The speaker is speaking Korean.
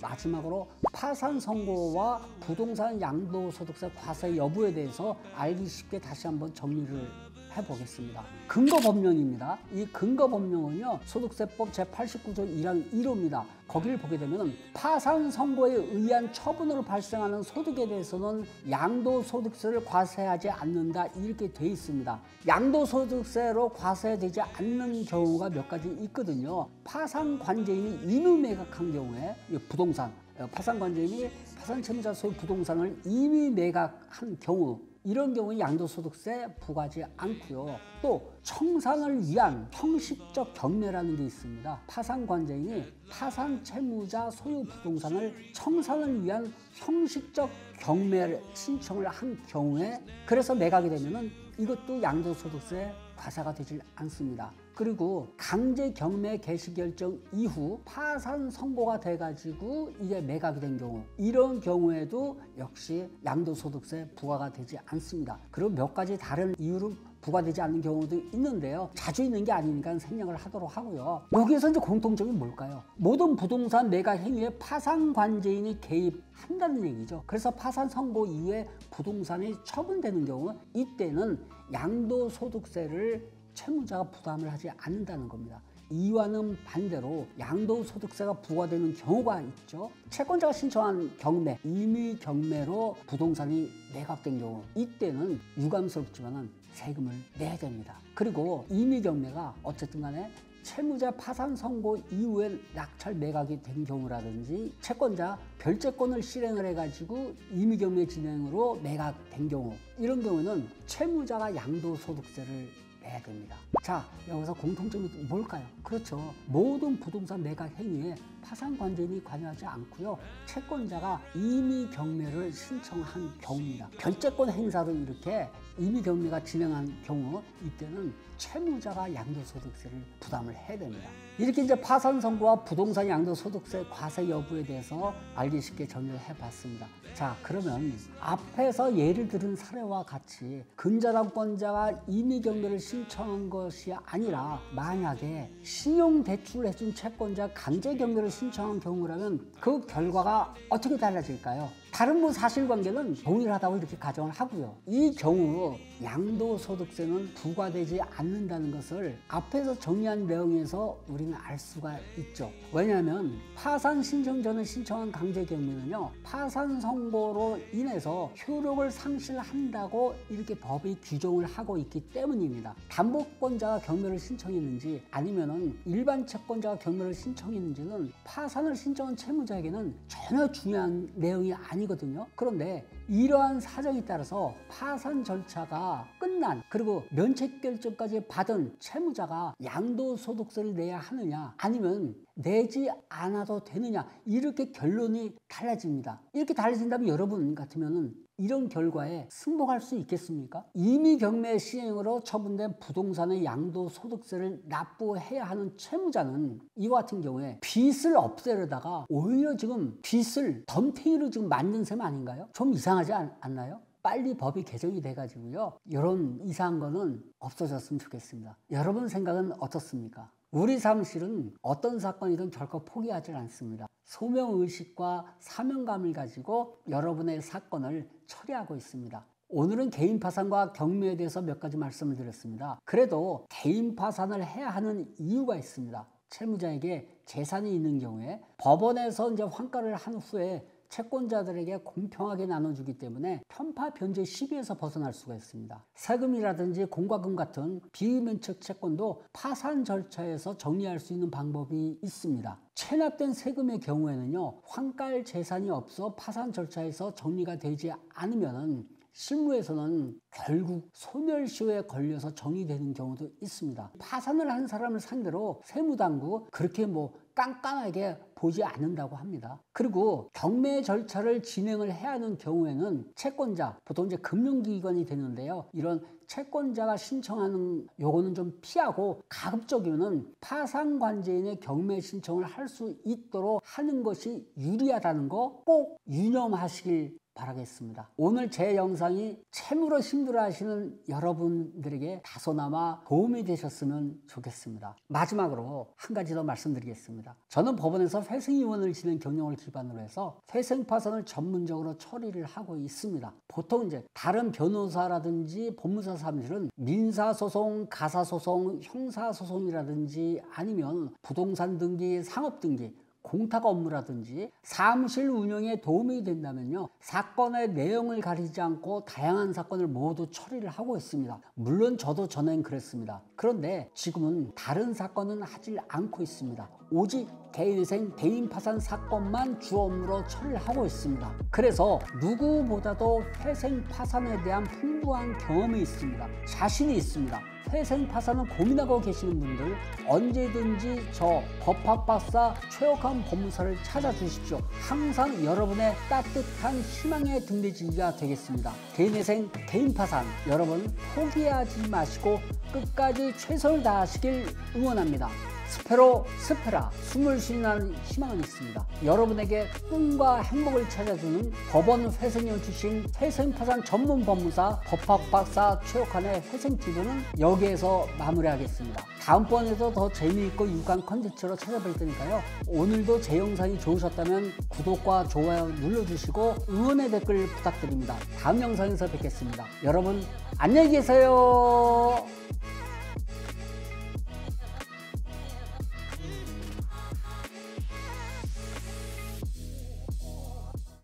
마지막으로 파산 선고와 부동산 양도소득세 과세 여부에 대해서 알기 쉽게 다시 한번 정리를 해보겠습니다. 근거법령입니다. 이 근거법령은요, 소득세법 제89조 1항 1호입니다. 거기를 보게 되면 파산 선고에 의한 처분으로 발생하는 소득에 대해서는 양도소득세를 과세하지 않는다, 이렇게 돼 있습니다. 양도소득세로 과세되지 않는 경우가 몇 가지 있거든요. 파산관제인이 임의매각한 경우에 부동산, 파산관제인이 파산채무자 소유 부동산을 임의 매각한 경우, 이런 경우에 양도소득세 부과하지 않고요. 또 청산을 위한 형식적 경매라는 게 있습니다. 파산관제인이 파산채무자 소유 부동산을 청산을 위한 형식적 경매 신청을 한 경우에, 그래서 매각이 되면은 이것도 양도소득세 과세가 되질 않습니다. 그리고 강제 경매 개시 결정 이후 파산 선고가 돼가지고 이게 매각이 된 경우, 이런 경우에도 역시 양도소득세 부과가 되지 않습니다. 그리고 몇 가지 다른 이유로 부과되지 않는 경우도 있는데요. 자주 있는 게 아니니까 생략을 하도록 하고요. 여기에서 이제 공통점이 뭘까요? 모든 부동산 매각 행위에 파산관제인이 개입한다는 얘기죠. 그래서 파산 선고 이후에 부동산이 처분되는 경우, 이때는 양도소득세를 채무자가 부담을 하지 않는다는 겁니다. 이와는 반대로 양도소득세가 부과되는 경우가 있죠. 채권자가 신청한 경매, 임의 경매로 부동산이 매각된 경우, 이때는 유감스럽지만 세금을 내야 됩니다. 그리고 임의 경매가 어쨌든 간에 채무자 파산 선고 이후에 낙찰 매각이 된 경우라든지, 채권자 별채권을 실행을 해가지고 임의 경매 진행으로 매각된 경우, 이런 경우는 채무자가 양도소득세를 내야 됩니다. 자, 여기서 공통점이 뭘까요? 그렇죠. 모든 부동산 매각 행위에 파산관제인이 관여하지 않고요. 채권자가 임의 경매를 신청한 경우입니다. 별채권 행사로 이렇게 임의 경매가 진행한 경우, 이때는 채무자가 양도소득세를 부담을 해야 됩니다. 이렇게 이제 파산 선고와 부동산 양도소득세 과세 여부에 대해서 알기 쉽게 정리를 해봤습니다. 자, 그러면 앞에서 예를 들은 사례와 같이 근저당권자가 임의 경매를 신청한 것이 아니라 만약에 신용대출을 해준 채권자 강제 경매를 신청한 경우라면 그 결과가 어떻게 달라질까요? 다른 사실관계는 동일하다고 이렇게 가정을 하고요. 이 경우 양도소득세는 부과되지 않는다는 것을 앞에서 정리한 내용에서 우리는 알 수가 있죠. 왜냐하면 파산 신청 전에 신청한 강제 경매는요, 파산 선고로 인해서 효력을 상실한다고 이렇게 법이 규정을 하고 있기 때문입니다. 담보권자가 경매를 신청했는지 아니면은 일반 채권자가 경매를 신청했는지는 파산을 신청한 채무자에게는 전혀 중요한 내용이 아니거든요. 그런데 이러한 사정에 따라서 파산 절차가 끝난, 그리고 면책 결정까지 받은 채무자가 양도소득세를 내야 하느냐, 아니면 내지 않아도 되느냐, 이렇게 결론이 달라집니다. 이렇게 달라진다면 여러분 같으면은 이런 결과에 승복할 수 있겠습니까? 임의 경매 시행으로 처분된 부동산의 양도소득세를 납부해야 하는 채무자는 이와 같은 경우에 빚을 없애려다가 오히려 지금 빚을 덤탱이로 지금 만든 셈 아닌가요? 좀 이상하지 않나요? 빨리 법이 개정이 돼가지고요, 이런 이상한 거는 없어졌으면 좋겠습니다. 여러분 생각은 어떻습니까? 우리 사무실은 어떤 사건이든 결코 포기하지 않습니다. 소명의식과 사명감을 가지고 여러분의 사건을 처리하고 있습니다. 오늘은 개인 파산과 경매에 대해서 몇 가지 말씀을 드렸습니다. 그래도 개인 파산을 해야 하는 이유가 있습니다. 채무자에게 재산이 있는 경우에 법원에서 이제 환가를 한 후에 채권자들에게 공평하게 나눠주기 때문에 편파 변제 시비에서 벗어날 수가 있습니다. 세금이라든지 공과금 같은 비면책 채권도 파산 절차에서 정리할 수 있는 방법이 있습니다. 체납된 세금의 경우에는요, 환가할 재산이 없어 파산 절차에서 정리가 되지 않으면은 실무에서는 결국 소멸시효에 걸려서 정리되는 경우도 있습니다. 파산을 한 사람을 상대로 세무당국 그렇게 깐깐하게 보지 않는다고 합니다. 그리고 경매 절차를 진행을 해야 하는 경우에는 채권자, 보통 이제 금융기관이 되는데요, 이런 채권자가 신청하는 요거는 좀 피하고 가급적이면은 파산관제인의 경매 신청을 할 수 있도록 하는 것이 유리하다는 거 꼭 유념하시길 바라겠습니다. 오늘 제 영상이 채무로 힘들어하시는 여러분들에게 다소나마 도움이 되셨으면 좋겠습니다. 마지막으로 한 가지 더 말씀드리겠습니다. 저는 법원에서 회생이원을 지낸 경력을 기반으로 해서 회생파산을 전문적으로 처리를 하고 있습니다. 보통 이제 다른 변호사라든지 법무사 사무실은 민사소송, 가사소송, 형사소송이라든지 아니면 부동산 등기, 상업등기, 공탁 업무라든지 사무실 운영에 도움이 된다면요, 사건의 내용을 가리지 않고 다양한 사건을 모두 처리를 하고 있습니다. 물론 저도 전엔 그랬습니다. 그런데 지금은 다른 사건은 하지 않고 있습니다. 오직 개인회생, 개인파산 사건만 주 업무로 처리를 하고 있습니다. 그래서 누구보다도 회생파산에 대한 풍부한 경험이 있습니다. 자신이 있습니다. 회생파산을 고민하고 계시는 분들 언제든지 저 법학박사 최욱환 법무사를 찾아주십시오. 항상 여러분의 따뜻한 희망의 등대지기가 되겠습니다. 개인회생, 개인파산 여러분 포기하지 마시고 끝까지 최선을 다하시길 응원합니다. 스페로 스페라, 숨을 쉬는 희망은 있습니다. 여러분에게 꿈과 행복을 찾아주는 법원 회생위원 출신 회생파산 전문 법무사 법학박사 최욱환의 회생TV는 여기에서 마무리하겠습니다. 다음번에도 더 재미있고 유익한 컨텐츠로 찾아뵐 테니까요. 오늘도 제 영상이 좋으셨다면 구독과 좋아요 눌러주시고 응원의 댓글 부탁드립니다. 다음 영상에서 뵙겠습니다. 여러분 안녕히 계세요.